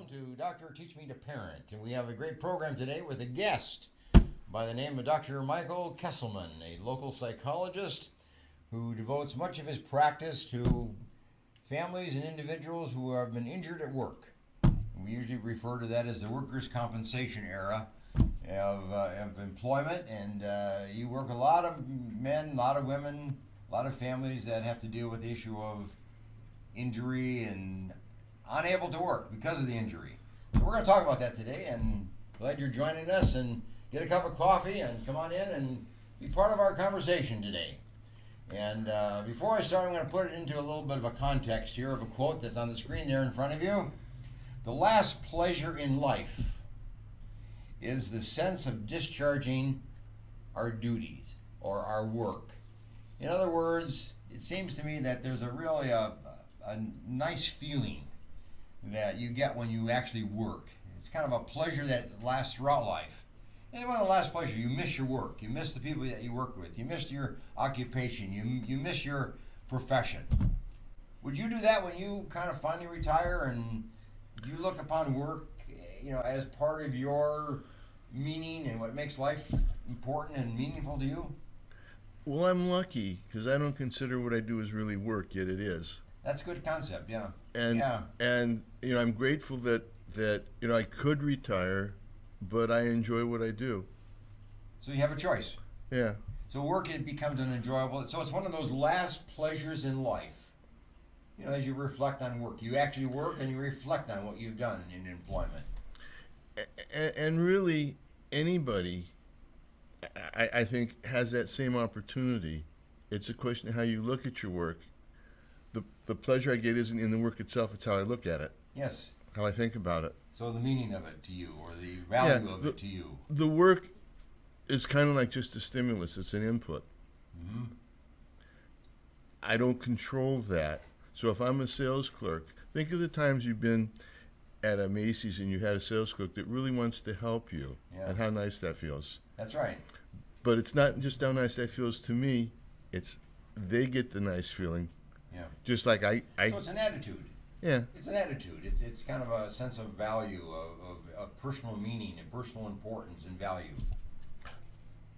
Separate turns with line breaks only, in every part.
welcome to Dr. Teach Me to Parent. And we have a great program today with a guest by the name of Dr. Michael Kesselman, a local psychologist who devotes much of his practice to families and individuals who have been injured at work. We usually refer to that as the workers' compensation era of employment, and you work with a lot of men, a lot of women, a lot of families that have to deal with the issue of injury and unable to work because of the injury. So we're going to talk about that today, and glad you're joining us, and get a cup of coffee and come on in and be part of our conversation today. And before I start, I'm going to put it into a little bit of a context here of a quote that's on the screen there in front of you. The last pleasure in life is the sense of discharging our duties or our work. In other words, it seems to me that there's a nice feeling that you get when you actually work. It's kind of a pleasure that lasts throughout life. And one of the last pleasure, you miss your work. You miss the people that you work with. You miss your occupation. You miss your profession. Would you do that when you kind of finally retire and you look upon work, as part of your meaning and what makes life important and meaningful to you?
Well, I'm lucky because I don't consider what I do as really work, yet it is.
That's a good concept, yeah.
And I'm grateful that I could retire, but I enjoy what I do.
So you have a choice.
Yeah.
So work, it becomes an enjoyable. So it's one of those last pleasures in life. As you reflect on work, you actually work and you reflect on what you've done in employment.
And really, anybody, I think, has that same opportunity. It's a question of how you look at your work. The pleasure I get isn't in the work itself, it's how I look at it.
Yes.
How I think about it.
So the meaning of it to you, or the value of it to you.
The work is kind of like just a stimulus, it's an input.
Mm-hmm.
I don't control that. So if I'm a sales clerk, think of the times you've been at a Macy's and you had a sales clerk that really wants to help you, and how nice that feels.
That's right.
But it's not just how nice that feels to me, it's they get the nice feeling.
Yeah.
Just like I
So it's an attitude.
Yeah.
It's an attitude. It's kind of a sense of value, of personal meaning and personal importance and value.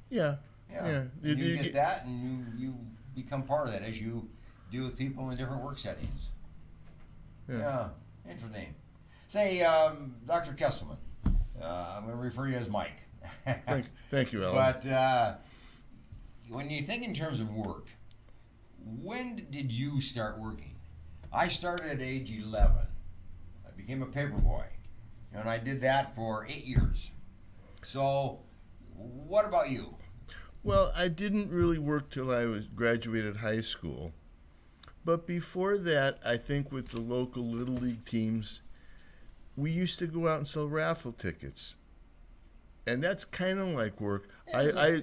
Yeah.
Yeah.
Yeah.
And you get that, and you become part of that as you deal with people in different work settings. Yeah. Interesting. Say, Dr. Kesselman, I'm going to refer to you as Mike.
Thank you, Allan.
But when you think in terms of work, when did you start working? I started at age 11. I became a paper boy, and I did that for 8 years. So, what about you?
Well, I didn't really work till I graduated high school. But before that, I think with the local Little League teams, we used to go out and sell raffle tickets. And that's kind of like work.
Yeah,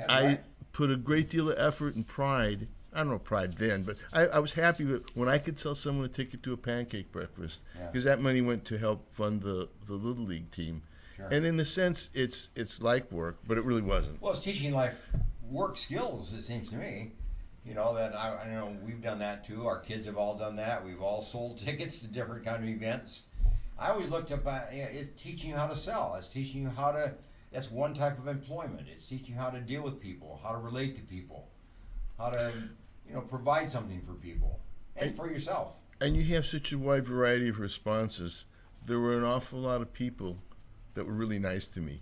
I put a great deal of effort and pride. I don't know pride then, but I was happy when I could sell someone a ticket to a pancake breakfast, because that money went to help fund the Little League team.
Sure.
And in a sense, it's like work, but it really wasn't.
Well, it's teaching life work skills, it seems to me. That I know we've done that too. Our kids have all done that. We've all sold tickets to different kind of events. I always looked up at it's teaching you how to sell. It's teaching you how to. That's one type of employment. It's teaching you how to deal with people, how to relate to people, how to provide something for people and for yourself.
And you have such a wide variety of responses. There were an awful lot of people that were really nice to me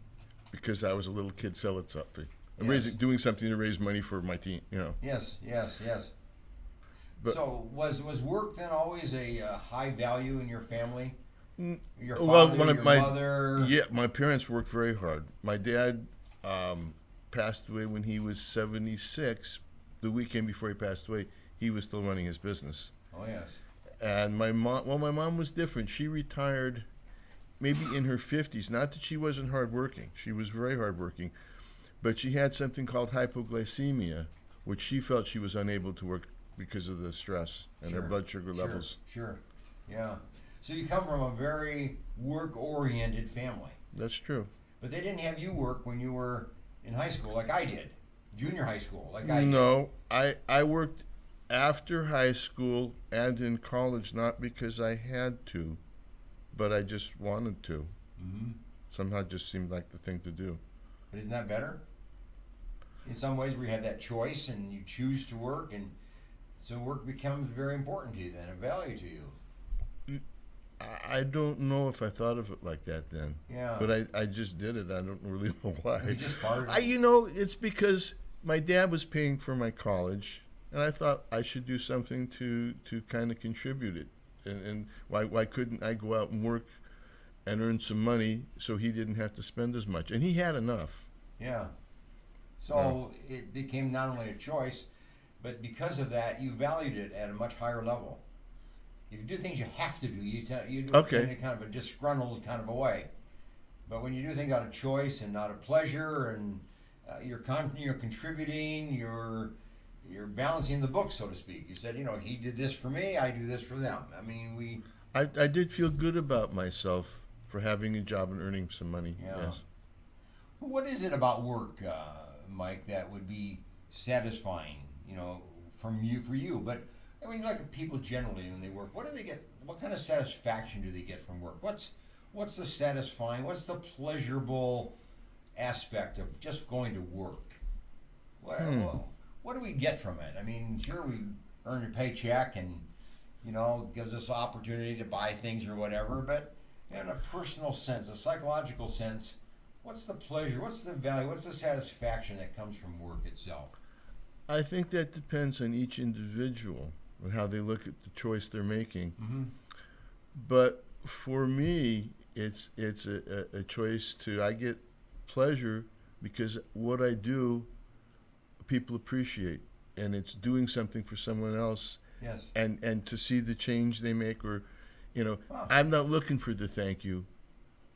because I was a little kid selling something. I'm doing something to raise money for my team,
Yes.
But,
so was work then always a high value in your family? Your
father,
your mother?
Yeah, my parents worked very hard. My dad passed away when he was 76. The weekend before he passed away, he was still running his business.
Oh, yes.
And my mom was different. She retired maybe in her 50s. Not that she wasn't hardworking. She was very hardworking. But she had something called hypoglycemia, which she felt she was unable to work because of the stress and her blood sugar levels.
Sure, yeah. So you come from a very work-oriented family.
That's true.
But they didn't have you work when you were in high school like I did. Junior high school like I did.
No, I worked after high school and in college, not because I had to, but I just wanted to.
Mm-hmm.
Somehow it just seemed like the thing to do.
But isn't that better? In some ways, we have that choice, and you choose to work, and so work becomes very important to you then, a value to you.
I don't know if I thought of it like that then.
Yeah.
But I just did it. I don't really know why.
You just part of it.
It's because my dad was paying for my college, and I thought I should do something to kind of contribute it. And why couldn't I go out and work and earn some money so he didn't have to spend as much? And he had enough.
Yeah. So it became not only a choice, but because of that, you valued it at a much higher level. If you do things you have to do, you do it in kind of a disgruntled kind of a way. But when you do things out of choice and out of pleasure, and you're contributing, you're balancing the book, so to speak. You said, he did this for me, I do this for them. I mean,
I did feel good about myself for having a job and earning some money.
Yeah.
Yes.
What is it about work, Mike, that would be satisfying, for you? But I mean, like people generally when they work, what do they get? What kind of satisfaction do they get from work? What's the satisfying? What's the pleasurable aspect of just going to work? What do we get from it? I mean, sure, we earn a paycheck and gives us opportunity to buy things or whatever, but in a personal sense, a psychological sense, what's the pleasure? What's the value? What's the satisfaction that comes from work itself?
I think that depends on each individual and how they look at the choice they're making.
Mm-hmm.
But for me, it's a choice I get pleasure because what I do, people appreciate, and it's doing something for someone else.
Yes.
And to see the change they make, or,
Wow.
I'm not looking for the thank you,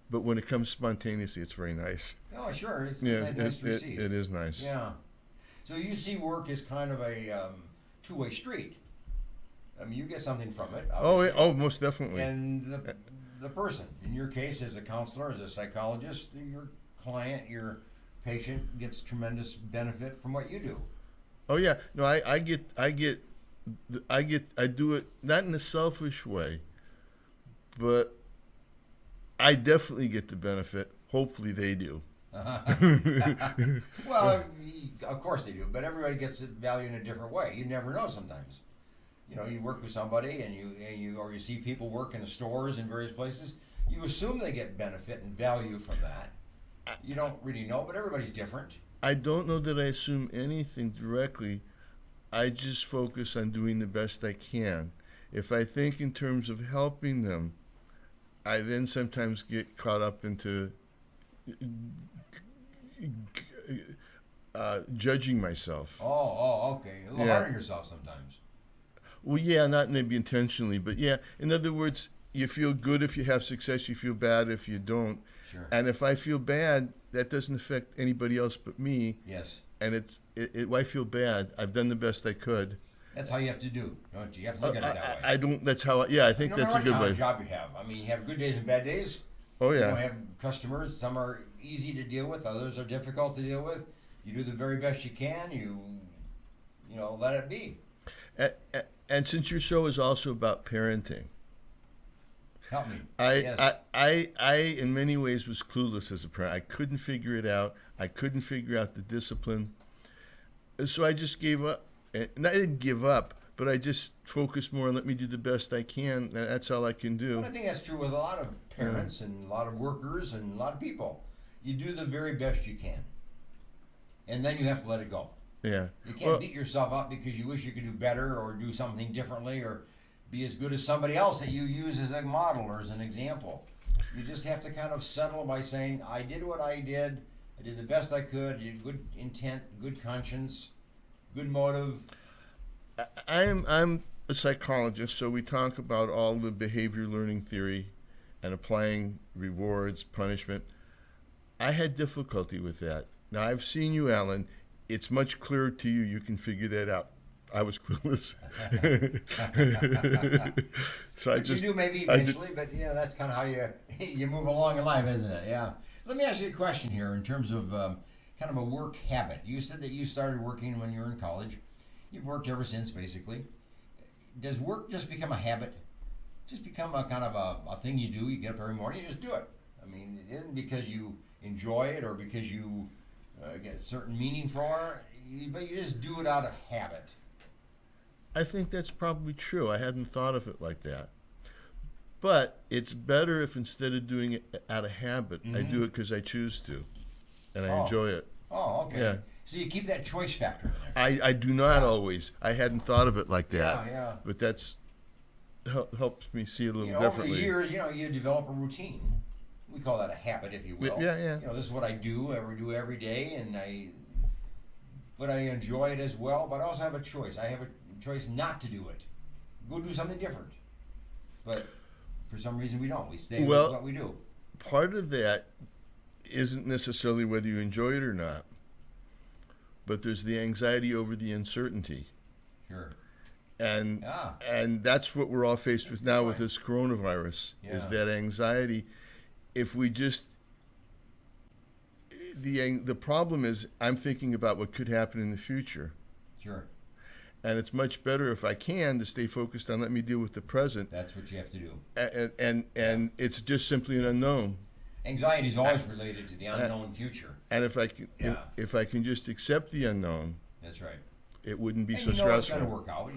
but when it comes spontaneously, it's very nice.
Oh, sure. It's
Yeah,
nice to receive.
it is nice.
Yeah. So you see work as kind of a two-way street. I mean, you get something from it.
Oh, most definitely.
And the person, in your case, as a counselor, as a psychologist, your client, your patient gets tremendous benefit from what you do.
Oh yeah, no, I do it not in a selfish way, but I definitely get the benefit. Hopefully they do.
Well, of course they do, but everybody gets value in a different way. You never know sometimes. You work with somebody and you see people work in the stores in various places. You assume they get benefit and value from that. You don't really know, but everybody's different.
I don't know that I assume anything directly. I just focus on doing the best I can. If I think in terms of helping them, I then sometimes get caught up into judging myself.
Oh, okay. A little hard on yourself sometimes.
Well, yeah, not maybe intentionally, but yeah. In other words, you feel good if you have success, you feel bad if you don't.
Sure.
And if I feel bad, that doesn't affect anybody else but me.
Yes.
And why feel bad? I've done the best I could.
That's how you have to do, don't you? You have to look at it that way.
I don't. That's how. I think that's a good way.
No matter what kind of job you have. I mean, you have good days and bad days.
Oh yeah.
You have customers. Some are easy to deal with. Others are difficult to deal with. You do the very best you can. You let it be.
And since your show is also about parenting,
help me.
I in many ways was clueless as a parent. I couldn't figure it out. I couldn't figure out the discipline. So I just gave up. And I didn't give up, but I just focused more on let me do the best I can. That's all I can do.
But I think that's true with a lot of parents and a lot of workers and a lot of people. You do the very best you can. And then you have to let it go.
Yeah.
You can't beat yourself up because you wish you could do better or do something differently or be as good as somebody else that you use as a model or as an example. You just have to kind of settle by saying, I did what I did the best I could, I did good intent, good conscience, good motive.
I'm a psychologist, so we talk about all the behavior learning theory and applying rewards, punishment. I had difficulty with that. Now, I've seen you, Allan. It's much clearer to you. You can figure that out. I was clueless. So
you do maybe eventually, but that's kind of how you move along in life, isn't it? Yeah. Let me ask you a question here in terms of kind of a work habit. You said that you started working when you were in college. You've worked ever since, basically. Does work just become a habit? just become a kind of a thing you do. You get up every morning, you just do it. I mean, it isn't because you enjoy it or because you get a certain meaning for it, but you just do it out of habit.
I think that's probably true. I hadn't thought of it like that. But it's better if instead of doing it out of habit, I do it because I choose to, and I enjoy it.
Oh, okay.
Yeah.
So you keep that choice factor in there.
I do not always. I hadn't thought of it like that.
Yeah.
But that's helps me see it a little
Over the
differently.
years, you develop a routine. We call that a habit, if you will.
Yeah.
This is what I do every day, but I enjoy it as well. But I also have a choice. I have a choice not to do it. Go do something different. But for some reason, we don't. We stay with what we do.
Part of that isn't necessarily whether you enjoy it or not, but there's the anxiety over the uncertainty.
Sure.
And that's what we're all faced with now with this coronavirus, is that anxiety. If we just, the problem is I'm thinking about what could happen in the future.
Sure.
And it's much better if I can to stay focused on let me deal with the present.
That's what you have to do.
And it's just simply an unknown.
Anxiety is always related to the unknown future.
And if I can just accept the unknown,
that's right.
It wouldn't be
and
so stressful.
It's going to work out.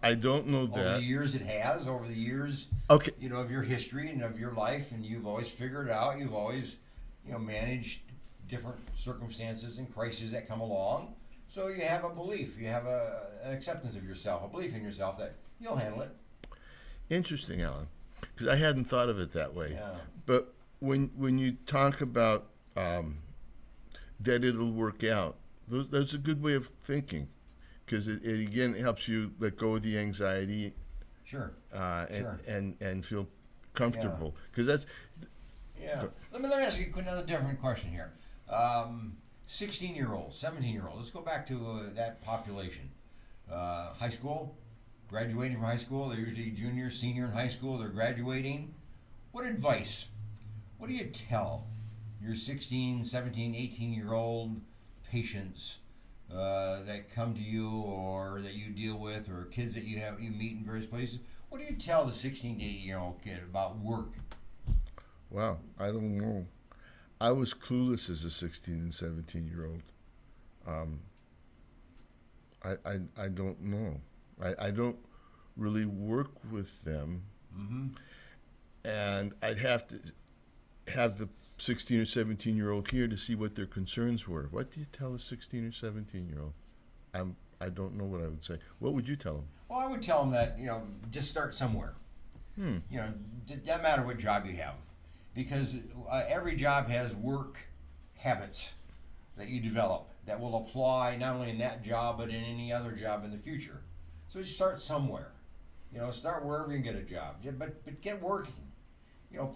I don't know that.
Over the years, it has. Over the years,
of
your history and of your life, and you've always figured it out. You've always, managed different circumstances and crises that come along. So you have a belief. You have an acceptance of yourself, a belief in yourself that you'll handle it.
Interesting, Allan, because I hadn't thought of it that way.
Yeah.
But when you talk about that it'll work out, that's a good way of thinking, because it again helps you let go of the anxiety.
Sure.
And feel comfortable, because that's.
Yeah. Let me ask you another different question here. 16-year-olds, 17-year-olds. Let's go back to that population. High school, graduating from high school. They're usually junior, senior in high school. They're graduating. What advice? What do you tell your 16, 17, 18-year-old patients that come to you or that you deal with, or kids that you meet in various places? What do you tell the 16 to 18-year-old kid about work?
Wow, I don't know. I was clueless as a 16 and 17-year-old. I don't know. I don't really work with them.
Mm-hmm. And
I'd have to have the 16 or 17-year-old here to see what their concerns were. What do you tell a 16 or 17-year-old? I don't know what I would say. What would you tell them?
Well, I would tell them that, just start somewhere. Doesn't matter what job you have. Because every job has work habits that you develop that will apply not only in that job but in any other job in the future. So just start somewhere. Start wherever you can get a job. But get working.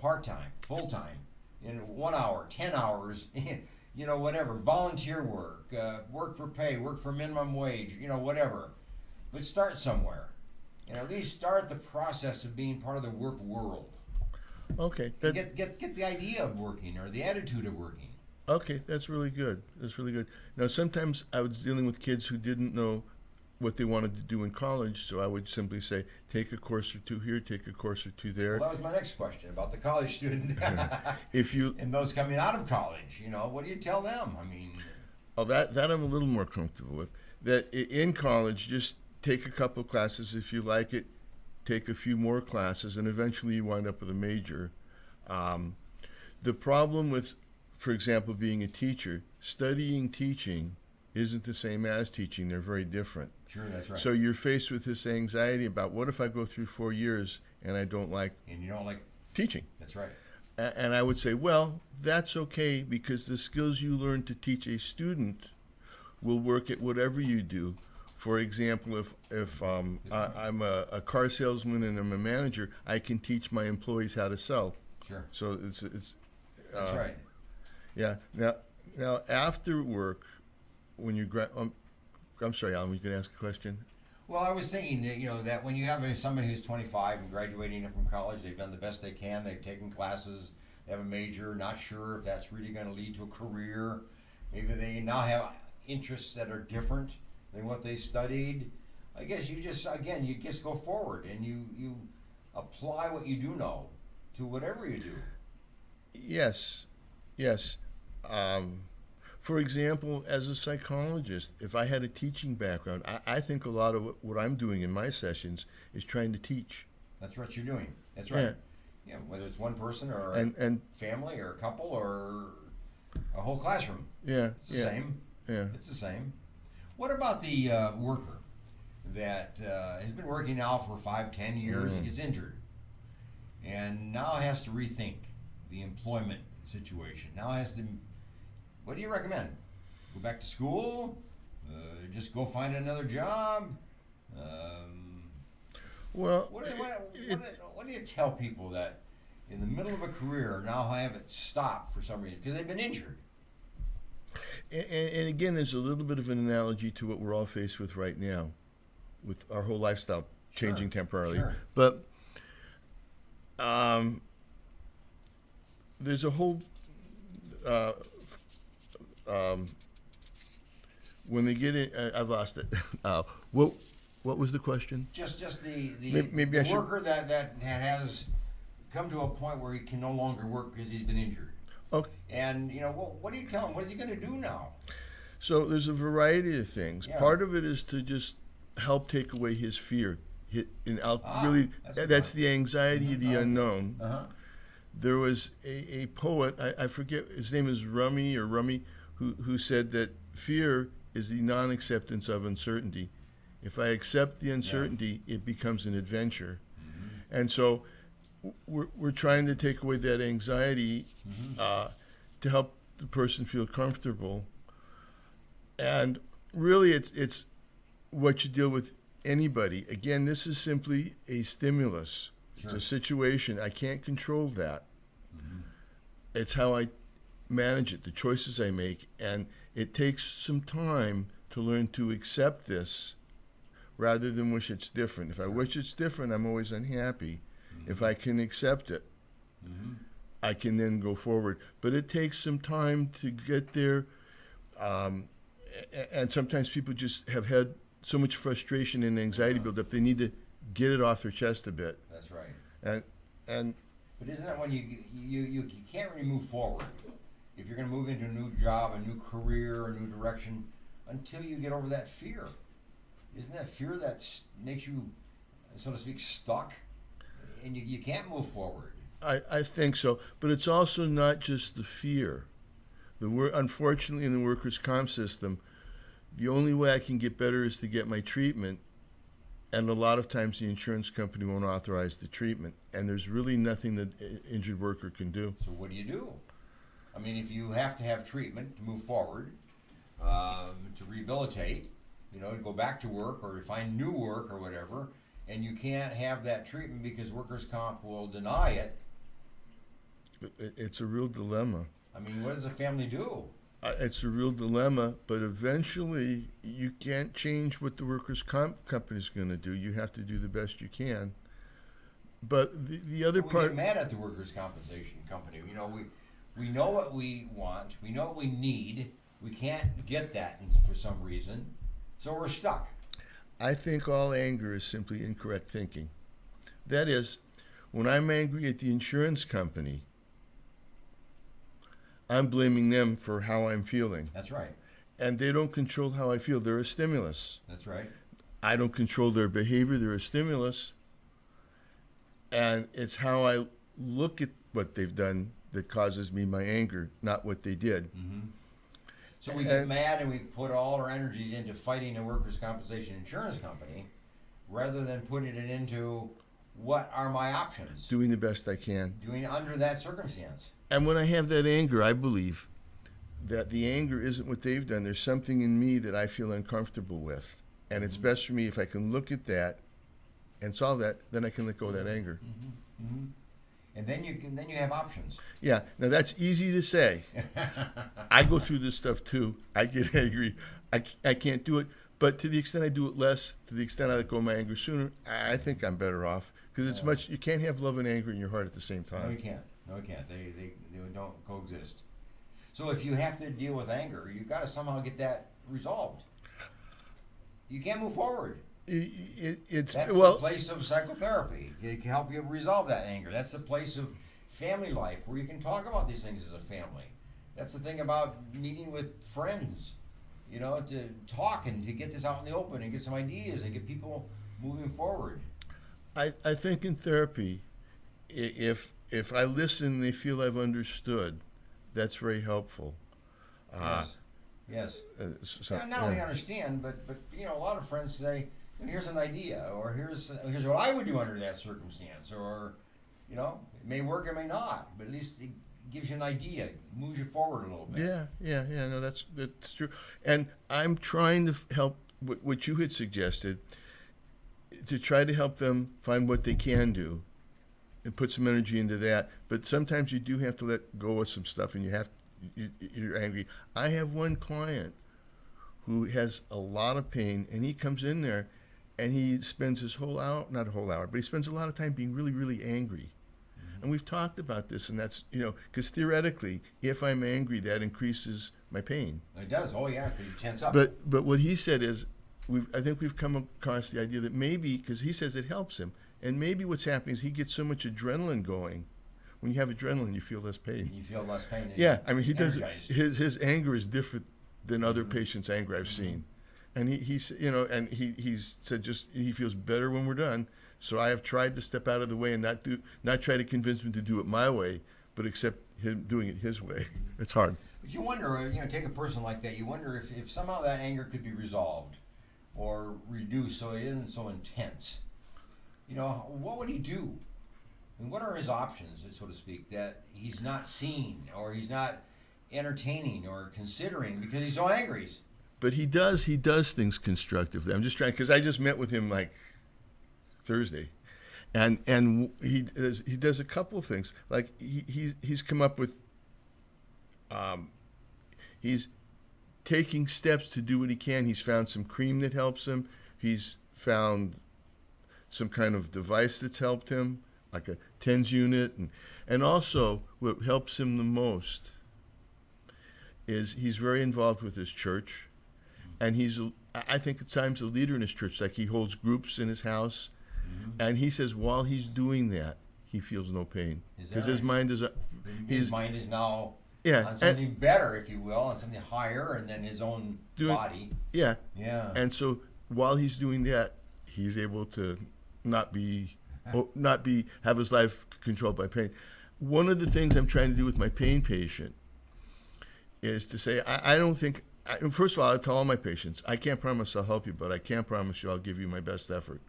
Part-time, full-time, 1 hour, 10 hours, whatever. Volunteer work, work for pay, work for minimum wage, whatever. But start somewhere. At least start the process of being part of the work world.
Okay.
Get the idea of working or the attitude of working.
Okay, that's really good. Now, sometimes I was dealing with kids who didn't know what they wanted to do in college, so I would simply say, take a course or two here, take a course or two there.
Well, that was my next question about the college student. And those coming out of college, what do you tell them?
That I'm a little more comfortable with. That in college, just take a couple classes if you like it. Take a few more classes, and eventually you wind up with a major. The problem with, for example, being a teacher, studying teaching isn't the same as teaching. They're very different.
Sure, that's right.
So you're faced with this anxiety about what if I go through 4 years and I don't like
and you don't like
teaching.
That's right.
And I would say, well, that's okay, because the skills you learn to teach a student will work at whatever you do. For example, if I'm a car salesman and I'm a manager, I can teach my employees how to sell.
Sure.
So it's
that's right.
Yeah. Now after work, when you I'm sorry, Allan, you can ask a question.
Well, I was thinking that when you have somebody who's 25 and graduating from college, they've done the best they can. They've taken classes. They have a major. Not sure if that's really going to lead to a career. Maybe they now have interests that are different than what they studied. I guess you just go forward and you apply what you do know to whatever you do.
Yes, yes. For example, as a psychologist, if I had a teaching background, I think a lot of what I'm doing in my sessions is trying to teach.
That's what you're doing. That's right. Yeah, whether it's one person or
And
a family or a couple or a whole classroom.
yeah,
It's the
yeah,
same.
yeah.
It's the same. What about the worker that has been working now for 5, 10 years? He gets injured and now has to rethink the employment situation. Now has to. What do you recommend? Go back to school? Just go find another job?
Well,
What do you tell people that in the middle of a career now have it stopped for some reason because they've been injured?
and again, there's a little bit of an analogy to what we're all faced with right now, with our whole lifestyle changing temporarily.
Sure.
But there's a whole when they get in, I've lost it. What was the question?
Just the
Maybe I should-
worker that has come to a point where he can no longer work because he's been injured.
Okay.
And what do you tell him? What is he going to do now?
So there's a variety of things.
Yeah.
Part of it is to just help take away his fear. Really,
that's a
that's
good
the anxiety of the unknown.
Uh huh.
There was a poet, I forget, his name is Rumi, who said that fear is the non-acceptance of uncertainty. If I accept the uncertainty, it becomes an adventure.
Mm-hmm.
And so we're trying to take away that anxiety to help the person feel comfortable. And really, it's what you deal with anybody. Again, this is simply a stimulus. It's
Sure.
a situation. I can't control that.
Mm-hmm.
It's how I manage it, the choices I make. And it takes some time to learn to accept this rather than wish it's different. If I wish it's different, I'm always unhappy.
Mm-hmm.
If I can accept it,
Mm-hmm.
I can then go forward. But it takes some time to get there. And sometimes people just have had so much frustration and anxiety build up, they need to get it off their chest a bit.
That's right.
And
But isn't that when you can't really move forward if you're going to move into a new job, a new career, a new direction until you get over that fear? Isn't that fear that makes you, so to speak, stuck, and you can't move forward?
I think so. But it's also not just the fear. Unfortunately, in the workers' comp system, the only way I can get better is to get my treatment. And a lot of times the insurance company won't authorize the treatment. And there's really nothing that an injured worker can do.
So what do? I mean, if you have to have treatment to move forward, to rehabilitate, to go back to work or to find new work or whatever, and you can't have that treatment because workers' comp will deny it,
It's a real dilemma.
I mean, what does a family do?
It's a real dilemma, but eventually you can't change what the workers' comp company is going to do. You have to do the best you can. But the other
We
part...
get mad at the workers' compensation company. We know what we want. We know what we need. We can't get that for some reason, so we're stuck.
I think all anger is simply incorrect thinking. That is, when I'm angry at the insurance company, I'm blaming them for how I'm feeling.
That's right.
And they don't control how I feel. They're a stimulus.
That's right.
I don't control their behavior. They're a stimulus. And it's how I look at what they've done that causes me my anger, not what they did.
Mm-hmm. So we get mad and we put all our energies into fighting a workers' compensation insurance company rather than putting it into what are my options,
Doing the best I can.
doing under that circumstance.
And when I have that anger, I believe that the anger isn't what they've done. There's something in me that I feel uncomfortable with. And it's best for me if I can look at that and solve that, then I can let go of that anger.
Mm-hmm. Mm-hmm. And then you have options.
Yeah, now that's easy to say. I go through this stuff too. I get angry. I can't do it. But to the extent I do it less, to the extent I let go of my anger sooner, I think I'm better off. Because it's much, you can't have love and anger in your heart at the same time.
No, you can't. No, you can't. They don't coexist. So if you have to deal with anger, you've got to somehow get that resolved. You can't move forward.
It's
That's
well,
the place of psychotherapy. It can help you resolve that anger. That's the place of family life where you can talk about these things as a family. That's the thing about meeting with friends, to talk and to get this out in the open and get some ideas and get people moving forward.
I think in therapy, if I listen and they feel I've understood, that's very helpful.
Yes. Yes.
So,
Not only understand, but a lot of friends say, here's an idea, or here's what I would do under that circumstance, or it may work, it may not, but at least it gives you an idea, it moves you forward a little bit.
yeah. No, that's true. And I'm trying to help what you had suggested, to try to help them find what they can do, and put some energy into that. But sometimes you do have to let go of some stuff, and you're angry. I have one client who has a lot of pain, and he comes in there, and he spends his whole hour, not a whole hour, but he spends a lot of time being really, really angry. And we've talked about this, and that's, because theoretically, if I'm angry, that increases my pain.
It does. Oh, yeah, because you tense up.
But what he said is, I think we've come across the idea that maybe, because he says it helps him, and maybe what's happening is he gets so much adrenaline going. When you have adrenaline, you feel less pain.
You feel less pain.
Yeah, I mean, he does.
Energized.
His anger is different than other patients' anger I've seen, and he's said just he feels better when we're done. So I have tried to step out of the way and not try to convince him to do it my way, but accept him doing it his way. It's hard.
But you wonder, take a person like that. You wonder if somehow that anger could be resolved or reduced so it isn't so intense. What would he do? I mean, what are his options, so to speak, that he's not seeing or he's not entertaining or considering because he's so angry?
But he does things constructively. I'm just trying, because I just met with him like Thursday, and he does a couple of things. Like he's come up with, he's taking steps to do what he can. He's found some cream that helps him. He's found some kind of device that's helped him, like a TENS unit, and also what helps him the most is he's very involved with his church, and I think at times a leader in his church. Like he holds groups in his house, and he says while he's doing that, he feels no pain because his mind is
his mind is now
yeah,
on something better, if you will, on something higher, and then his own body.
Yeah.
And
so while he's doing that, he's able to not have his life controlled by pain. One of the things I'm trying to do with my pain patient is to say, I don't think, first of all, I tell all my patients, I can't promise I'll help you, but I can promise you I'll give you my best effort,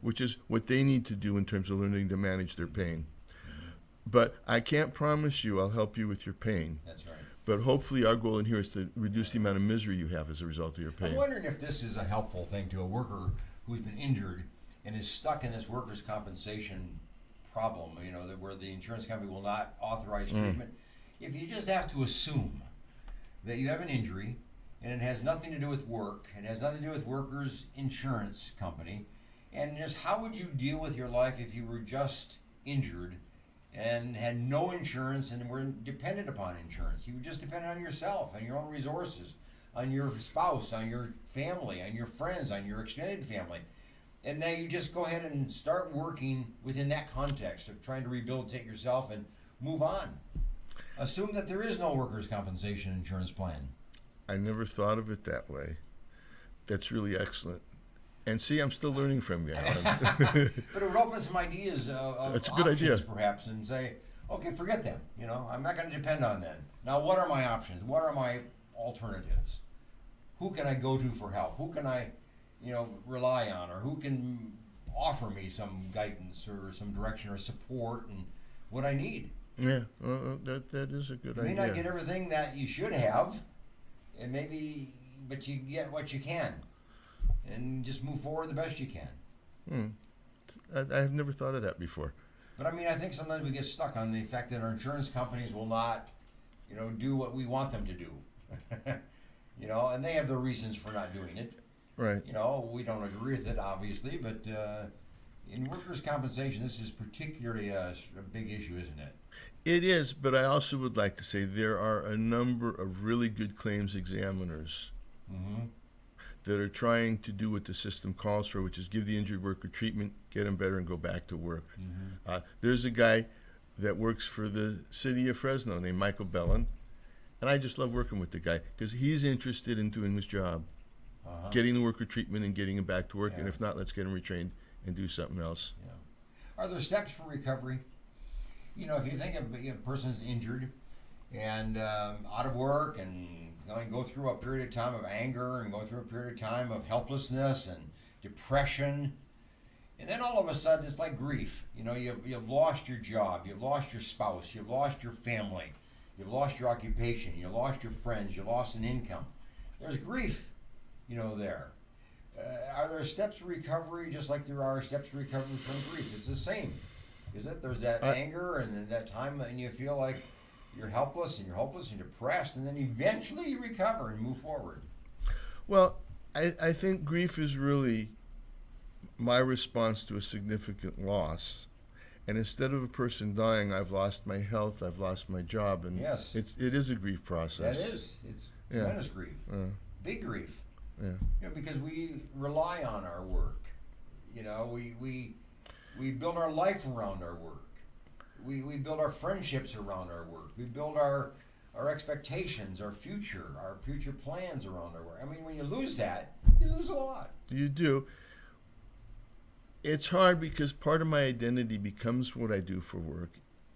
which is what they need to do in terms of learning to manage their pain. But I can't promise you I'll help you with your pain.
That's right.
But hopefully our goal in here is to reduce the amount of misery you have as a result of your pain.
I'm wondering if this is a helpful thing to a worker who's been injured and is stuck in this workers' compensation problem, where the insurance company will not authorize treatment. If you just have to assume that you have an injury and it has nothing to do with work, it has nothing to do with workers' insurance company, and just how would you deal with your life if you were just injured and had no insurance and were dependent upon insurance? You were just dependent on yourself and your own resources, on your spouse, on your family, on your friends, on your extended family. And now you just go ahead and start working within that context of trying to rehabilitate yourself and move on. Assume that there is no workers' compensation insurance plan.
I never thought of it that way. That's really excellent. And see, I'm still learning from you, Allan.
But it would open some ideas of
That's a good
options,
idea.
perhaps, and say, okay, forget them. I'm not going to depend on them. Now, what are my options? What are my alternatives? Who can I go to for help? Who can I, rely on, or who can offer me some guidance or some direction or support and what I need?
Yeah, that is a good idea.
You may not get everything that you should have, but you get what you can. And just move forward the best you can.
I have never thought of that before.
But I think sometimes we get stuck on the fact that our insurance companies will not, do what we want them to do. And they have their reasons for not doing it.
Right.
We don't agree with it, obviously, but in workers' compensation, this is particularly a big issue, isn't it?
It is, but I also would like to say there are a number of really good claims examiners that are trying to do what the system calls for, which is give the injured worker treatment, get them better, and go back to work. There's a guy that works for the city of Fresno named Michael Bellin, and I just love working with the guy because he's interested in doing his job, getting the worker treatment and getting him back to work, and if not, let's get him retrained and do something else.
Are there steps for recovery? You know, if you think of a person's injured and out of work and go through a period of time of anger and go through a period of time of helplessness and depression, and then all of a sudden it's like grief. You know, you've lost your job, you've lost your spouse, you've lost your family, you've lost your occupation, you lost your friends, you lost an income. There's grief, you know, there. Are there steps to recovery just like there are steps to recovery from grief? It's the same, is it? There's that anger and then that time and you feel like you're helpless and you're hopeless and depressed, and then eventually you recover and move forward.
Well, I think grief is really my response to a significant loss. And instead of a person dying, I've lost my health, I've lost my job, and it is a grief process.
That is. It's tremendous grief. Big grief.
Yeah.
You know, because we rely on our work. You know, we build our life around our work. We build our friendships around our work. We build our expectations, our future plans around our work. I mean, when you lose that, you lose a lot.
You do. It's hard because part of my identity becomes what I do for work.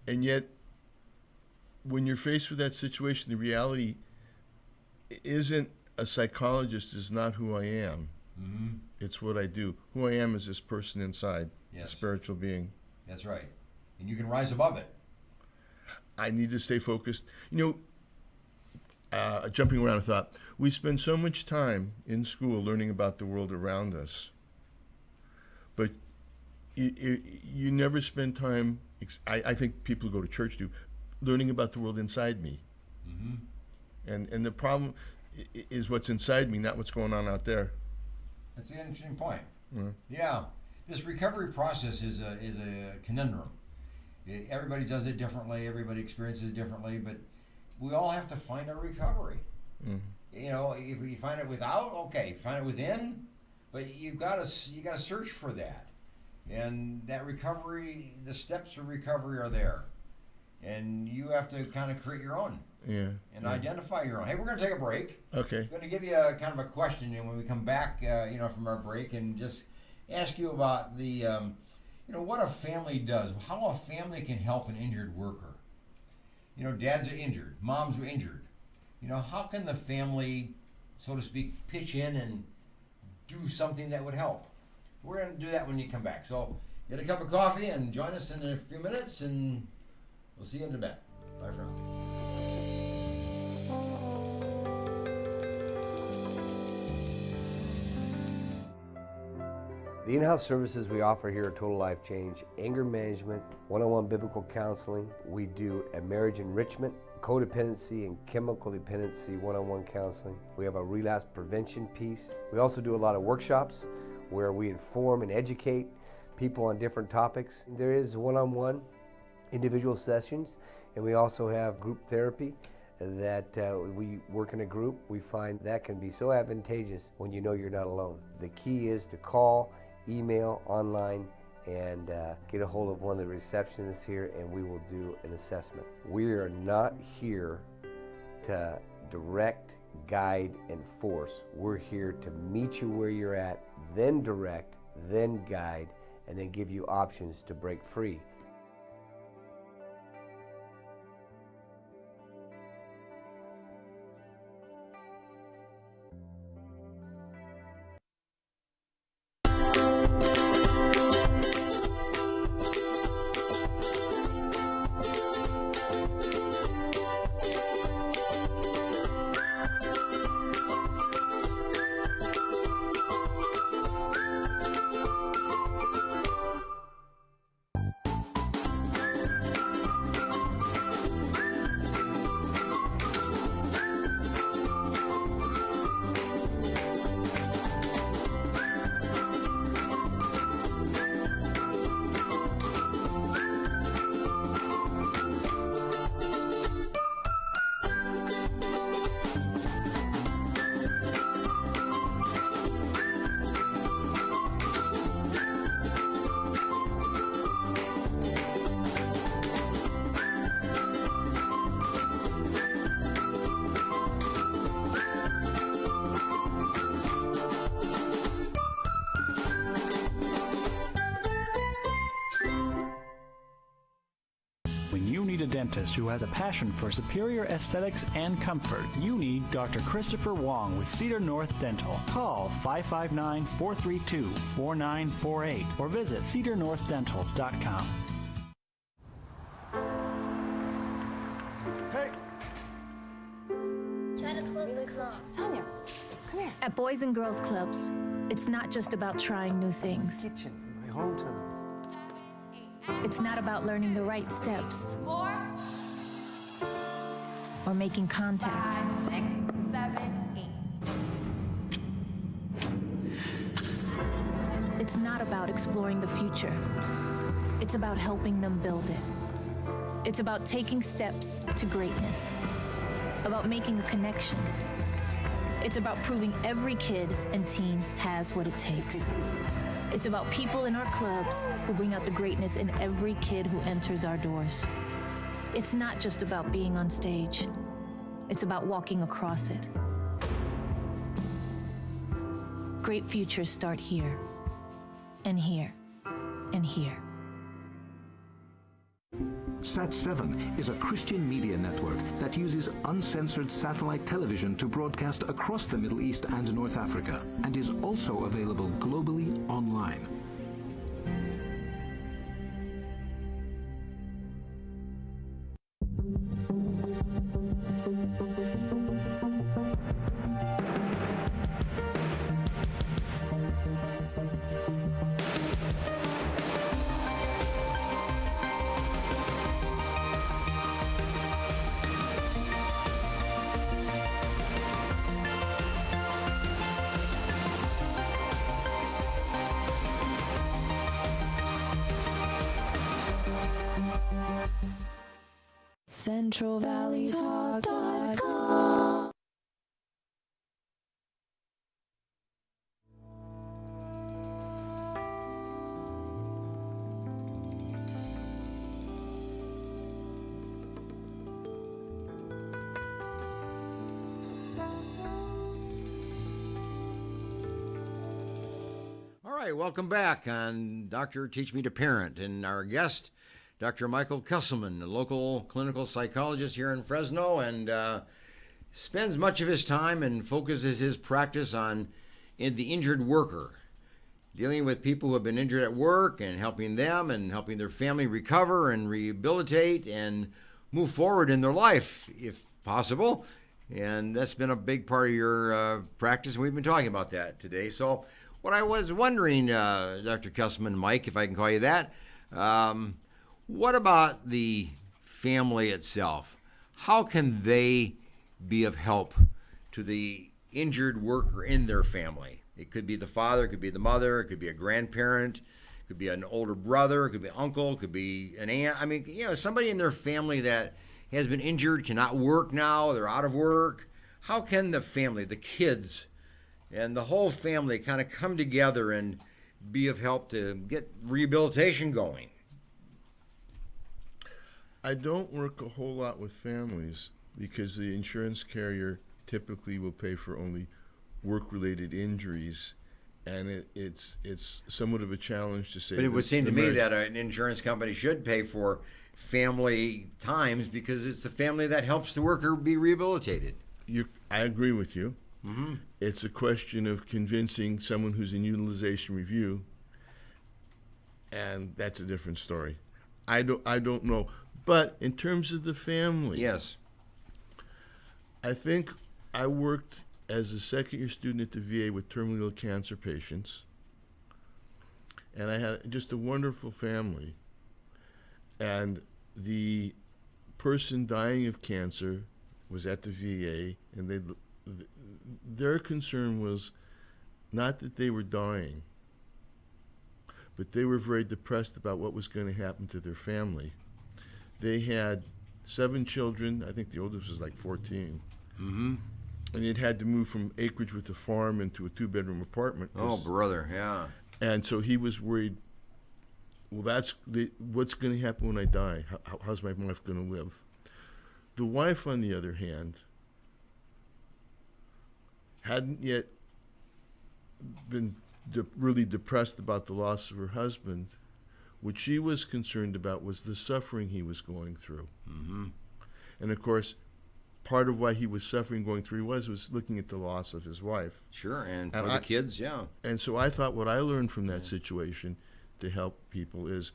And yet, when you're faced with that situation, the reality isn't a psychologist is not who I am. It's what I do. Who I am is this person inside, a spiritual being.
That's right. And you can rise above it.
I need to stay focused. You know, jumping around a thought, we spend so much time in school learning about the world around us, but you never spend time, I think people who go to church do, learning about the world inside me. And the problem is what's inside me, not what's going on out there.
That's an interesting point. Yeah. This recovery process is a conundrum. Everybody does it differently. Everybody experiences it differently. But we all have to find our recovery. You know, if you find it without, okay. Find it within, but you gotta search for that. And that recovery, the steps of recovery are there, and you have to kind of create your own. And identify your own. Hey, we're going to take a break.
Okay.
I'm going to give you a kind of a question, and when we come back, from our break, and just ask you about the. What a family does, how a family can help an injured worker. You know, dads are injured, moms are injured. You know, how can the family, so to speak, pitch in and do something that would help? We're going to do that when you come back. So get a cup of coffee and join us in a few minutes, and we'll see you in a bit. Bye for now.
The in-house services we offer here at Total Life Change: anger management, one-on-one biblical counseling. We do a marriage enrichment, codependency and chemical dependency one-on-one counseling. We have a relapse prevention piece. We also do a lot of workshops where we inform and educate people on different topics. There is one-on-one individual sessions, and we also have group therapy that we work in a group. We find that can be so advantageous when you know you're not alone. The key is to call, email, online, and get a hold of one of the receptionists here, and we will do an assessment. We are not here to direct, guide, and force. We're here to meet you where you're at, then direct, then guide, and then give you options to break free.
dentist who has a passion for superior aesthetics and comfort, you need Dr. Christopher Wong with Cedar North Dental. Call 559-432-4948 or visit cedarnorthdental.com.
Try to close the club.
Tanya, come here.
At Boys and Girls Clubs, it's not just about trying new things.
Kitchen in my hometown.
It's not about learning the right steps
4,
or making contact.
5, 6, 7, 8.
It's not about exploring the future. It's about helping them build it. It's about taking steps to greatness. About making a connection. It's about proving every kid and teen has what it takes. It's about people in our clubs who bring out the greatness in every kid who enters our doors. It's not just about being on stage. It's about walking across it. Great futures start here, and here, and here.
Sat7 is a Christian media network that uses uncensored satellite television to broadcast across the Middle East and North Africa, and is also available globally online.
CentralValleyTalk.com.
All right, welcome back on Dr. Teach Me to Parent. And our guest, Dr. Michael Kesselman, a local clinical psychologist here in Fresno, and spends much of his time and focuses his practice on the injured worker, dealing with people who have been injured at work and helping them and helping their family recover and rehabilitate and move forward in their life, if possible. And that's been a big part of your practice. We've been talking about that today. So what I was wondering, Dr. Kesselman, Mike, if I can call you that, what about the family itself? How can they be of help to the injured worker in their family? It could be the father, it could be the mother, it could be a grandparent, it could be an older brother, it could be an uncle, it could be an aunt. I mean, somebody in their family that has been injured, cannot work now, they're out of work. How can the family, the kids, and the whole family kind of come together and be of help to get rehabilitation going?
I don't work a whole lot with families because the insurance carrier typically will pay for only work-related injuries, and it's somewhat of a challenge to say.
But it would seem to me that an insurance company should pay for family times because it's the family that helps the worker be rehabilitated.
I agree with you.
Mm-hmm.
It's a question of convincing someone who's in utilization review, and that's a different story. I don't know. But in terms of the family,
yes,
I think I worked as a second-year student at the VA with terminally ill cancer patients, and I had just a wonderful family. And the person dying of cancer was at the VA, and their concern was not that they were dying, but they were very depressed about what was going to happen to their family. They had 7 children. I think the oldest was like 14.
Mm-hmm.
And they'd had to move from acreage with a farm into a 2-bedroom apartment.
Oh, brother, yeah.
And so he was worried, well, what's going to happen when I die? How's my wife going to live? The wife, on the other hand, hadn't yet been really depressed about the loss of her husband, What she was concerned about was the suffering he was going through. And of course, part of why he was suffering going through was looking at the loss of his wife.
Sure, and for the kids, yeah.
And so I thought what I learned from that situation to help people is,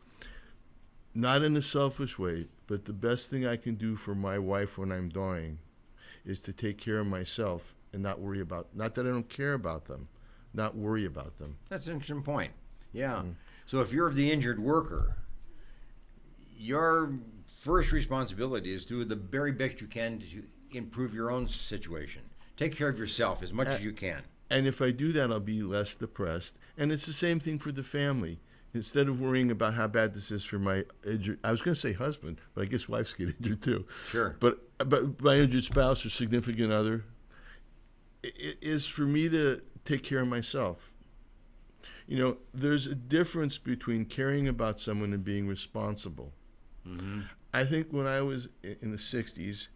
not in a selfish way, but the best thing I can do for my wife when I'm dying is to take care of myself and not worry about, not that I don't care about them, not worry about them.
That's an interesting point. Yeah. So if you're the injured worker, your first responsibility is to do the very best you can to improve your own situation. Take care of yourself as much as you can.
And if I do that, I'll be less depressed. And it's the same thing for the family. Instead of worrying about how bad this is for my injured, I was going to say husband, but I guess wives get injured too.
Sure.
But my injured spouse or significant other, it is for me to take care of myself. You know, there's a difference between caring about someone and being responsible. I think when I was in the 60s,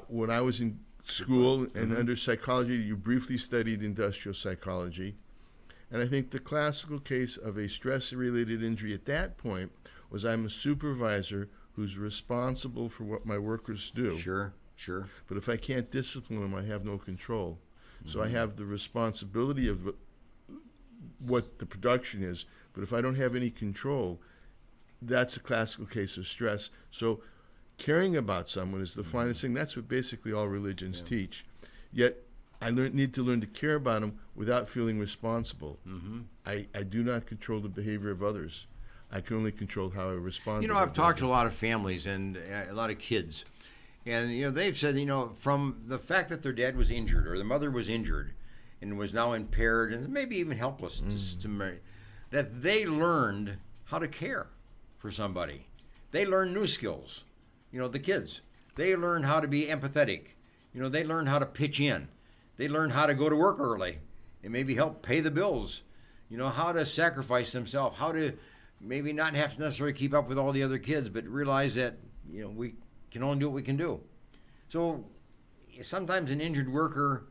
when I was in school and under psychology, you briefly studied industrial psychology. And I think the classical case of a stress-related injury at that point was I'm a supervisor who's responsible for what my workers do.
Sure.
But if I can't discipline them, I have no control. So I have the responsibility of what the production is, but if I don't have any control, that's a classical case of stress. So caring about someone is the finest thing. That's what basically all religions teach. Yet I need to learn to care about them without feeling responsible. I do not control the behavior of others. I can only control how I respond.
You know, I've talked to a lot of families and a lot of kids, and you know, they've said, you know, from the fact that their dad was injured or the mother was injured and was now impaired and maybe even helpless, that they learned how to care for somebody. They learned new skills. You know, the kids, they learned how to be empathetic. You know, they learned how to pitch in. They learn how to go to work early and maybe help pay the bills, you know, how to sacrifice themselves, how to maybe not have to necessarily keep up with all the other kids, but realize that, you know, we can only do what we can do. So sometimes an injured worker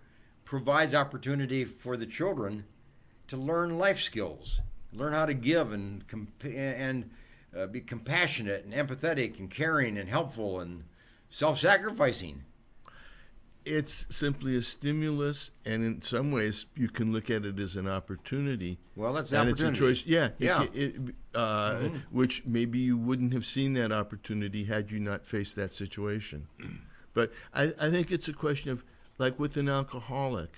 provides opportunity for the children to learn life skills, learn how to give and be compassionate and empathetic and caring and helpful and self-sacrificing.
It's simply a stimulus, and in some ways, you can look at it as an opportunity.
Well, that's an opportunity.
It's a choice. Which maybe you wouldn't have seen that opportunity had you not faced that situation. But I think it's a question of, like with an alcoholic,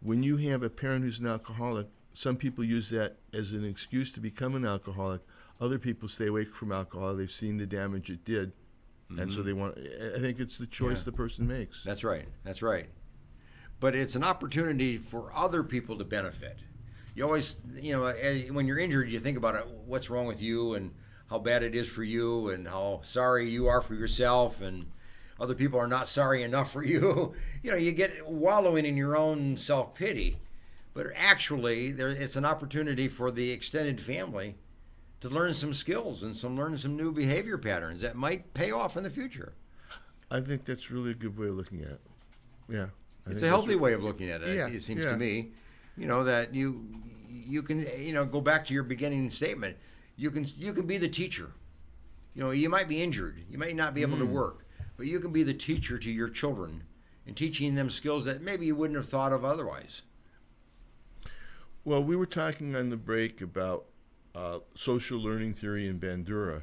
when you have a parent who's an alcoholic, some people use that as an excuse to become an alcoholic. Other people stay away from alcohol. They've seen the damage it did. And so they want. I think it's the choice the person makes.
That's right. But it's an opportunity for other people to benefit. You always, you know, when you're injured, you think about it, what's wrong with you and how bad it is for you and how sorry you are for yourself and other people are not sorry enough for you. You know, you get wallowing in your own self-pity. But actually, it's an opportunity for the extended family to learn some skills and learn some new behavior patterns that might pay off in the future.
I think that's really a good way of looking at it. Yeah.
It's a healthy way of looking at it, it seems to me. You know, that you can, you know, go back to your beginning statement. You can be the teacher. You know, you might be injured. You might not be able to work. But you can be the teacher to your children and teaching them skills that maybe you wouldn't have thought of otherwise.
Well, we were talking on the break about social learning theory in Bandura.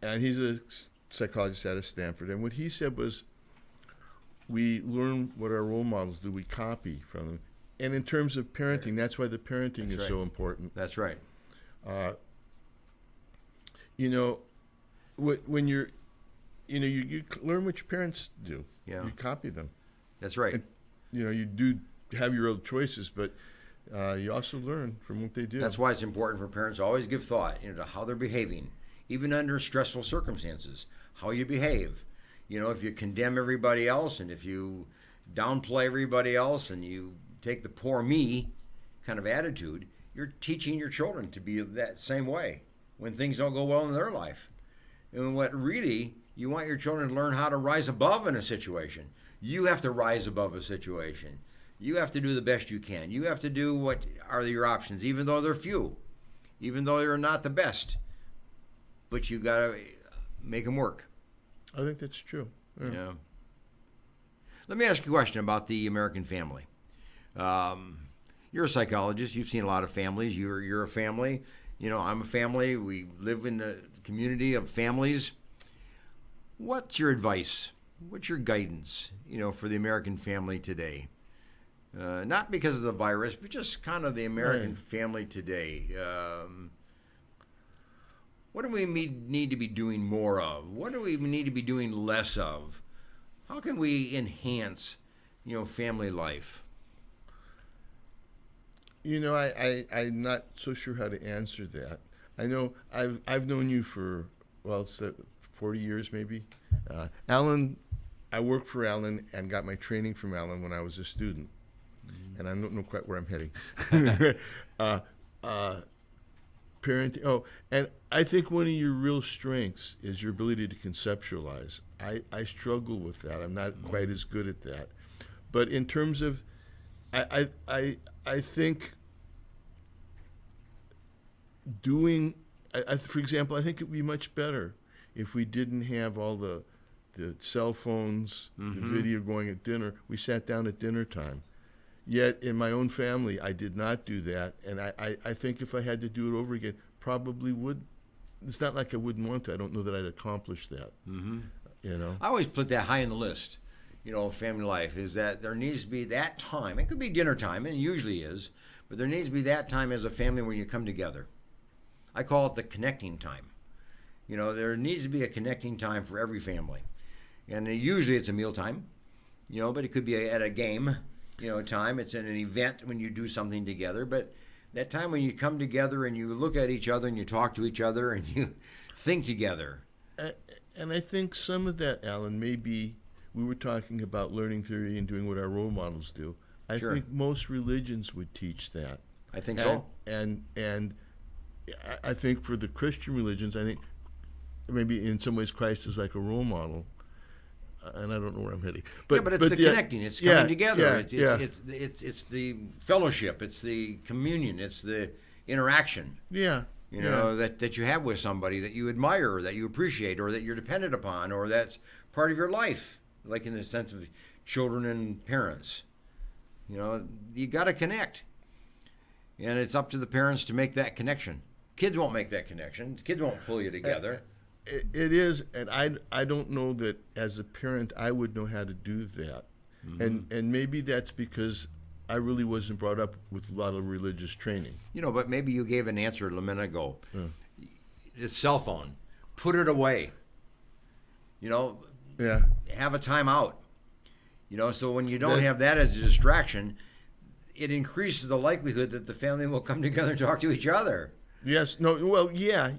And he's a psychologist out of Stanford. And what he said was, we learn what our role models do. We copy from them. And in terms of parenting, that's why the parenting is so important.
That's right.
You know, when you're, you know, you learn what your parents do.
Yeah.
You copy them.
That's right.
And, you know, you do have your own choices, but you also learn from what they do.
That's why it's important for parents to always give thought, you know, to how they're behaving, even under stressful circumstances, how you behave. You know, if you condemn everybody else and if you downplay everybody else and you take the poor me kind of attitude, you're teaching your children to be that same way when things don't go well in their life. And what really, you want your children to learn how to rise above in a situation. You have to rise above a situation. You have to do the best you can. You have to do what are your options, even though they're few. even though they're not the best. But you got to make them work.
I think that's true.
Yeah. Let me ask you a question about the American family. You're a psychologist. You've seen a lot of families. You're a family. I'm a family. We live in a community of families. What's your advice? What's your guidance, for the American family today? Not because of the virus, but just kind of the American family today. What do we need to be doing more of? What do we need to be doing less of? How can we enhance, family life?
I'm not so sure how to answer that. I know I've known you for, it's 40 years maybe. Allan, I worked for Allan and got my training from Allan when I was a student. And I don't know quite where I'm heading. Parenting. And I think one of your real strengths is your ability to conceptualize. I struggle with that. I'm not quite as good at that. But in terms of, I think doing, for example, I think it would be much better if we didn't have all the cell phones, the video going at dinner. We sat down at dinner time. Yet in my own family, I did not do that. And I think if I had to do it over again, probably would. It's not like I wouldn't want to. I don't know that I'd accomplish that.
I always put that high on the list, family life, is that there needs to be that time. It could be dinner time, and it usually is, but there needs to be that time as a family where you come together. I call it the connecting time. There needs to be a connecting time for every family. And usually it's a meal time, but it could be at a game, time. It's in an event when you do something together. But that time when you come together and you look at each other and you talk to each other and you think together.
And I think some of that, Allan, maybe we were talking about learning theory and doing what our role models do. I think most religions would teach that.
I think so.
And I think for the Christian religions, I think maybe in some ways Christ is like a role model. And I don't know where I'm heading.
But it's the connecting. It's coming together. It's the fellowship. It's the communion. It's the interaction. That you have with somebody that you admire, or that you appreciate, or that you're dependent upon, or that's part of your life, like in the sense of children and parents. You got to connect. And it's up to the parents to make that connection. Kids won't make that connection. Kids won't pull you together.
It is, and I don't know that as a parent I would know how to do that. And maybe that's because I really wasn't brought up with a lot of religious training.
But maybe you gave an answer a minute ago. The cell phone, put it away. Have a time out. So when you don't have that as a distraction, it increases the likelihood that the family will come together and talk to each other.
Yes. No. Well. Yeah.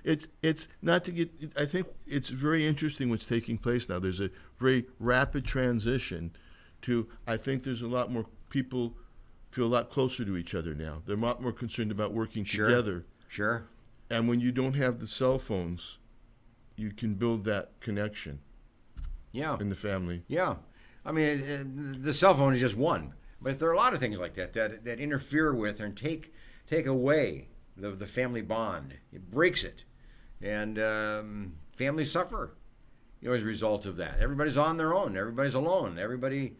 It's not to get. I think it's very interesting what's taking place now. There's a very rapid transition to. I think there's a lot more people feel a lot closer to each other now. They're a lot more concerned about working together.
Sure.
And when you don't have the cell phones, you can build that connection. In the family.
Yeah. I mean, the cell phone is just one, but there are a lot of things like that interfere with and take away the family bond. It breaks it, and families suffer, as a result of that. Everybody's on their own. Everybody's alone. Everybody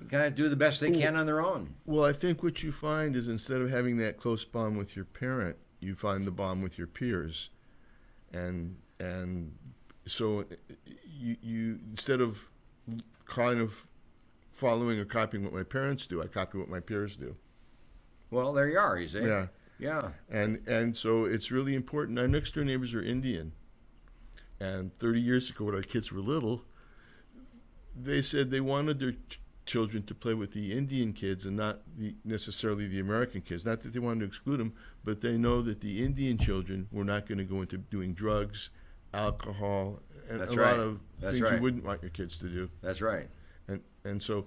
kind of do the best they can on their own.
Well, I think what you find is instead of having that close bond with your parent, you find the bond with your peers, and so you instead of kind of following or copying what my parents do, I copy what my peers do.
Well, there you are, you see.
Yeah. And so it's really important. Our next door neighbors are Indian. And 30 years ago, when our kids were little, they said they wanted their children to play with the Indian kids and not necessarily the American kids. Not that they wanted to exclude them, but they know that the Indian children were not going to go into doing drugs, alcohol, and lot of things you wouldn't want your kids to do.
That's right.
And so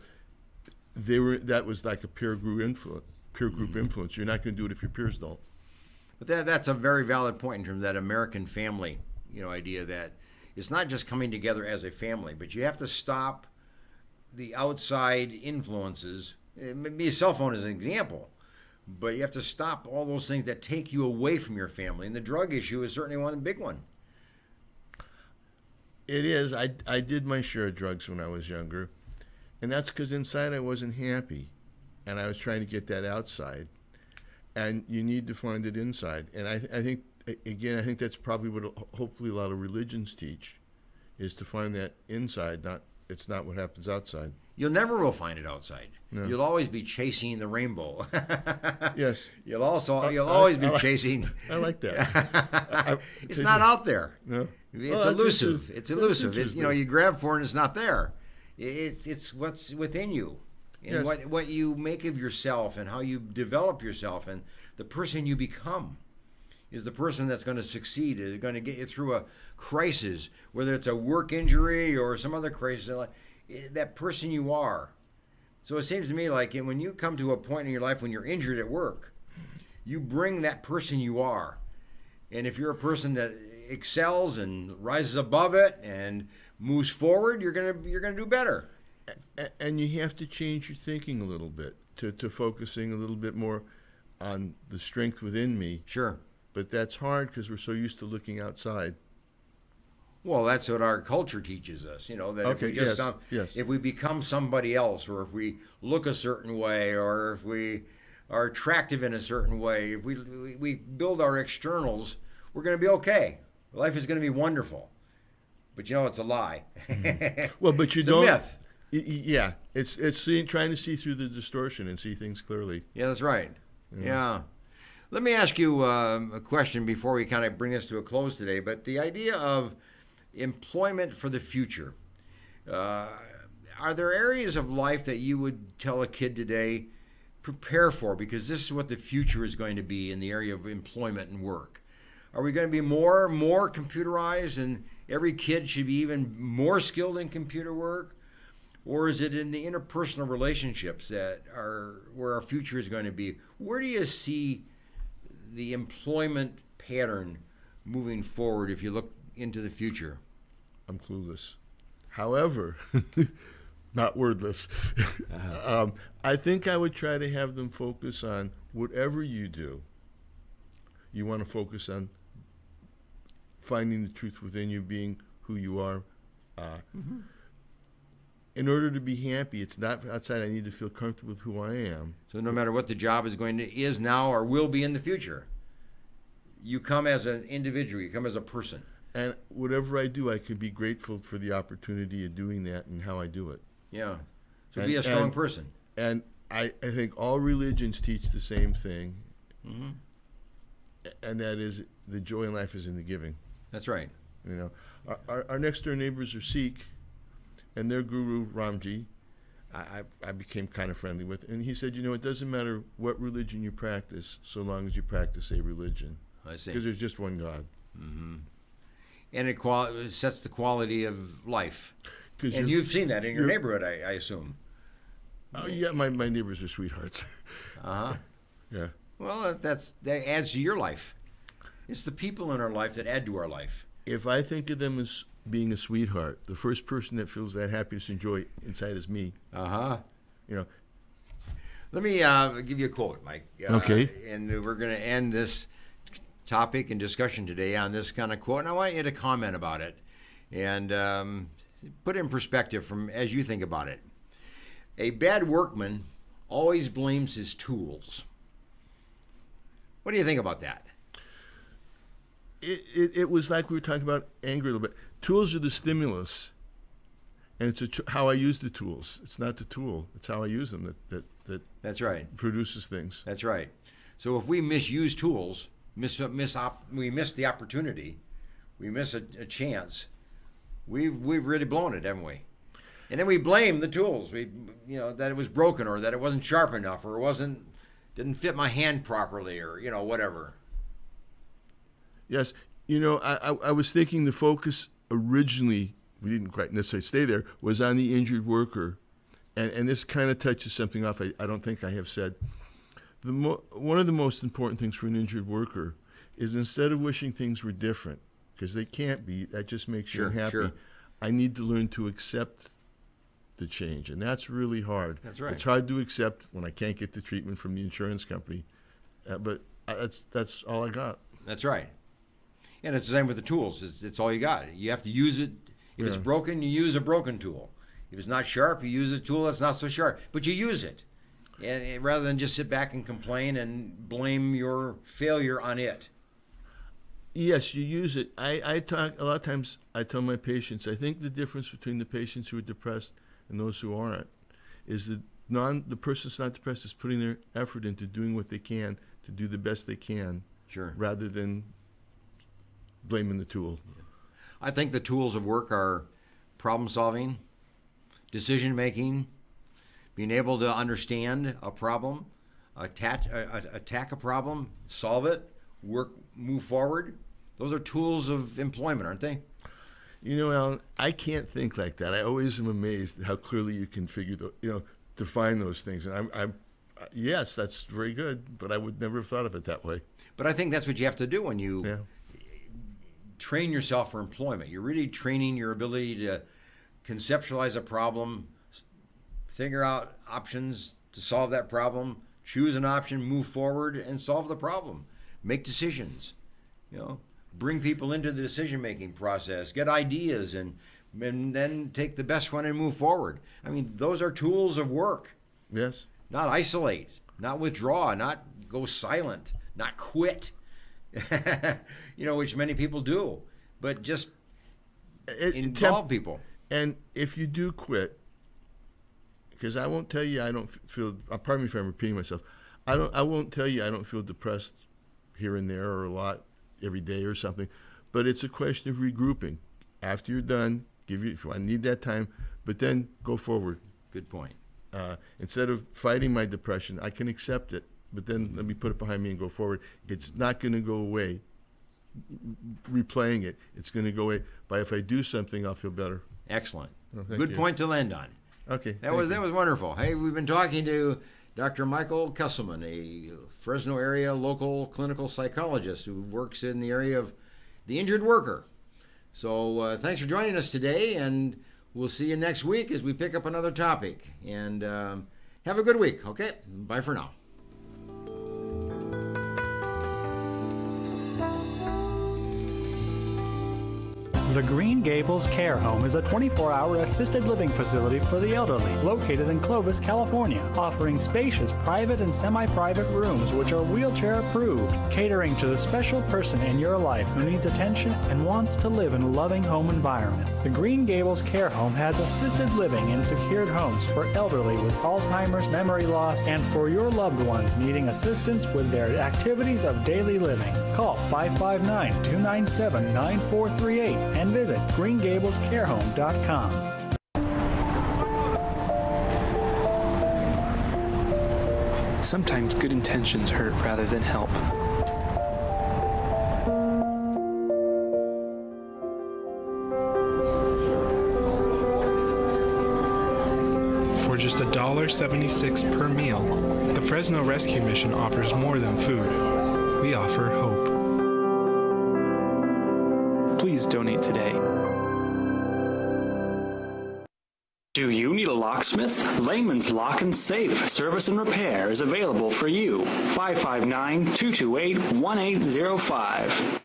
that was like a peer group influence. You're not going to do it if your peers don't.
But that's a very valid point in terms of that American family, idea that it's not just coming together as a family, but you have to stop the outside influences. Maybe a cell phone is an example, But you have to stop all those things that take you away from your family. And the drug issue is certainly one big one.
It is. I did my share of drugs when I was younger, and that's because inside I wasn't happy, and I was trying to get that outside. And you need to find it inside. And I think, again, I think that's probably what hopefully a lot of religions teach, is to find that inside. It's not what happens outside.
You'll never will find it outside.
No.
You'll always be chasing the rainbow.
Yes.
You'll always be chasing.
I like that.
It's not out there.
No.
It's elusive. It's elusive. You grab for it and it's not there. It's what's within you, and
Yes.
what you make of yourself, and how you develop yourself, and the person you become is the person that's going to succeed, is going to get you through a crisis, whether it's a work injury or some other crisis. That person you are. So it seems to me like when you come to a point in your life when you're injured at work, you bring that person you are. And if you're a person that excels and rises above it and moves forward, you're gonna do better.
And you have to change your thinking a little bit to focusing a little bit more on the strength within me.
Sure.
But that's hard because we're so used to looking outside.
Well, that's what our culture teaches us, that if we just if we become somebody else, or if we look a certain way, or if we are attractive in a certain way, if we build our externals, we're going to be okay. Life is going to be wonderful. But it's a lie.
Well, but you
it's
don't.
A myth.
Yeah, it's trying to see through the distortion and see things clearly.
Yeah, that's right. Yeah. Let me ask you a question before we kind of bring this to a close today. But the idea of employment for the future. Are there areas of life that you would tell a kid today, prepare for, because this is what the future is going to be in the area of employment and work? Are we going to be more computerized, and every kid should be even more skilled in computer work? Or is it in the interpersonal relationships that are where our future is going to be? Where do you see the employment pattern moving forward if you look into the future?
I'm clueless. However, not wordless. I think I would try to have them focus on whatever you do. You want to focus on finding the truth within you, being who you are. In order to be happy, it's not outside. I need to feel comfortable with who I am.
So no matter what the job is now or will be in the future, you come as an individual. You come as a person.
And whatever I do, I can be grateful for the opportunity of doing that and how I do it.
Yeah. So be a strong person.
And I think all religions teach the same thing.
Mm-hmm.
And that is the joy in life is in the giving.
That's right.
Our next door neighbors are Sikh, and their guru, Ramji, I became kind of friendly with. And he said, it doesn't matter what religion you practice so long as you practice a religion.
I see.
Because there's just one God.
Mm-hmm. And it sets the quality of life. And you've seen that in your neighborhood, I assume.
Oh, yeah, my neighbors are sweethearts.
Uh-huh.
Yeah.
Well, that adds to your life. It's the people in our life that add to our life.
If I think of them as being a sweetheart, the first person that feels that happiness and joy inside is me.
Uh-huh.
Let
me give you a quote, Mike.
Okay.
And we're going to end this topic and discussion today on this kind of quote, and I want you to comment about it and put it in perspective from as you think about it. A bad workman always blames his tools. What do you think about that?
It was like we were talking about anger a little bit. Tools are the stimulus, and it's how I use the tools. It's not the tool; it's how I use them that
That's right.
Produces things.
That's right. So if we misuse tools, we miss the opportunity, we miss a chance, we've really blown it, haven't we? And then we blame the tools. That it was broken, or that it wasn't sharp enough, or didn't fit my hand properly, or whatever.
Yes, I was thinking the focus originally, we didn't quite necessarily stay there, was on the injured worker, and this kind of touches something off I don't think I have said. One of the most important things for an injured worker is, instead of wishing things were different, because they can't be, that just makes you unhappy. Sure. I need to learn to accept the change, and that's really hard.
That's right.
It's hard to accept when I can't get the treatment from the insurance company But that's all I got.
That's right. And it's the same with the tools. It's all you got. You have to use it. If it's broken, you use a broken tool. If it's not sharp, you use a tool that's not so sharp. But you use it. And rather than just sit back and complain and blame your failure on it.
Yes, you use it. I talk a lot of times. I tell my patients, I think the difference between the patients who are depressed and those who aren't is that the person that's not depressed is putting their effort into doing what they can to do the best they can, rather than blaming the tool.
Yeah. I think the tools of work are problem solving, decision making, being able to understand a problem, attack a problem, solve it, move forward. Those are tools of employment, aren't they?
You know, Allan, I can't think like that. I always am amazed at how clearly you can define those things. And yes, that's very good, but I would never have thought of it that way.
But I think that's what you have to do when you train yourself for employment. You're really training your ability to conceptualize a problem, figure out options to solve that problem, choose an option, move forward, and solve the problem. Make decisions. Bring people into the decision-making process, get ideas, and then take the best one and move forward. I mean, those are tools of work.
Yes.
Not isolate, not withdraw, not go silent, not quit, which many people do, but just involve people.
And if you do quit, because I won't tell you I don't feel, pardon me if I'm repeating myself, I won't tell you I don't feel depressed here and there or a lot every day or something, but it's a question of regrouping. After you're done, if I need that time, but then go forward.
Good point.
Instead of fighting my depression, I can accept it, but then let me put it behind me and go forward. It's not going to go away. Replaying it, it's going to go away. But if I do something, I'll feel better.
Excellent.
Oh,
Good point to land on.
Okay.
That was wonderful. Hey, we've been talking to Dr. Michael Kesselman, a Fresno area local clinical psychologist who works in the area of the injured worker. So thanks for joining us today, and we'll see you next week as we pick up another topic. And have a good week, okay? Bye for now.
The Green Gables Care Home is a 24-hour assisted living facility for the elderly located in Clovis, California, offering spacious private and semi-private rooms which are wheelchair approved, catering to the special person in your life who needs attention and wants to live in a loving home environment. The Green Gables Care Home has assisted living in secured homes for elderly with Alzheimer's, memory loss, and for your loved ones needing assistance with their activities of daily living. Call 559-297-9438 and visit greengablescarehome.com.
Sometimes good intentions hurt rather than help. For just $1.76 per meal, the Fresno Rescue Mission offers more than food. We offer hope. Please donate today.
Do you need a locksmith? Layman's Lock and Safe Service and Repair is available for you. 559-228-1805.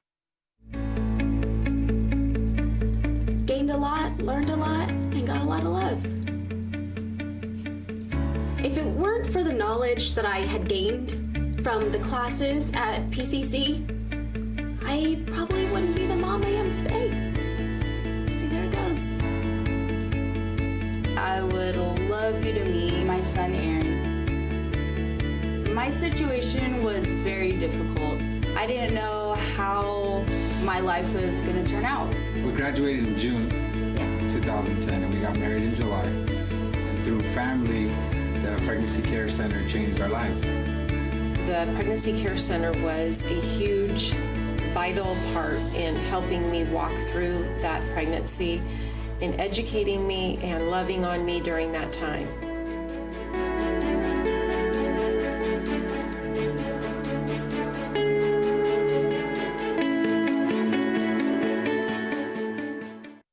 Gained a lot, learned a lot, and got a lot of love. If it weren't for the knowledge that I had gained from the classes at PCC, I probably wouldn't be the mom I am today. See, there it goes.
I would love you to meet my son, Aaron. My situation was very difficult. I didn't know how my life was going to turn out.
We graduated in June 2010, and we got married in July. And through family, the Pregnancy Care Center changed our lives.
The Pregnancy Care Center was a huge, vital part in helping me walk through that pregnancy, in educating me and loving on me during that time.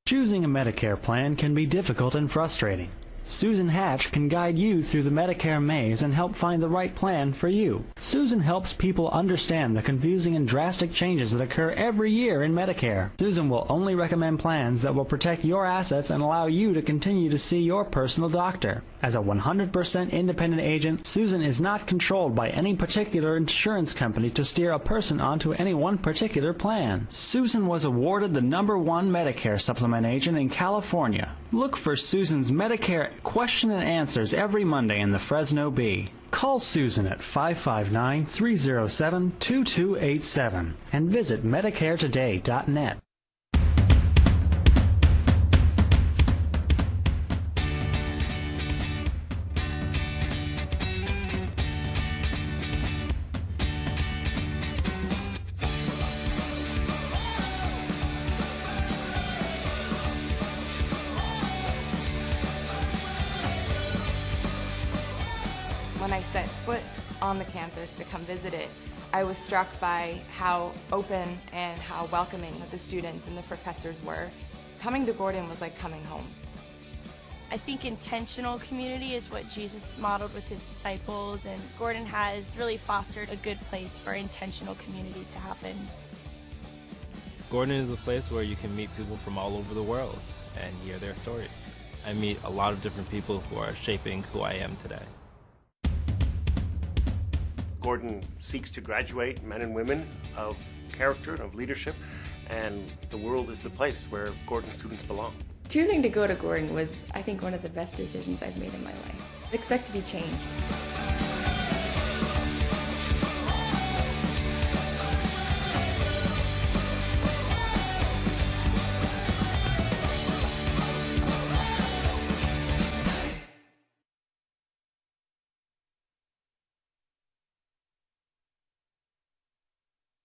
Choosing a Medicare plan can be difficult and frustrating. Susan Hatch can guide you through the Medicare maze and help find the right plan for you. Susan helps people understand the confusing and drastic changes that occur every year in Medicare. Susan will only recommend plans that will protect your assets and allow you to continue to see your personal doctor. As a 100% independent agent, Susan is not controlled by any particular insurance company to steer a person onto any one particular plan. Susan was awarded the #1 Medicare supplement agent in California. Look for Susan's Medicare question and answers every Monday in the Fresno Bee. Call Susan at 559-307-2287 and visit MedicareToday.net.
When I set foot on the campus to come visit it, I was struck by how open and how welcoming the students and the professors were. Coming to Gordon was like coming home.
I think intentional community is what Jesus modeled with his disciples, and Gordon has really fostered a good place for intentional community to happen.
Gordon is a place where you can meet people from all over the world and hear their stories. I meet a lot of different people who are shaping who I am today.
Gordon seeks to graduate men and women of character and of leadership, and the world is the place where Gordon students belong.
Choosing to go to Gordon was, I think, one of the best decisions I've made in my life. Expect to be changed.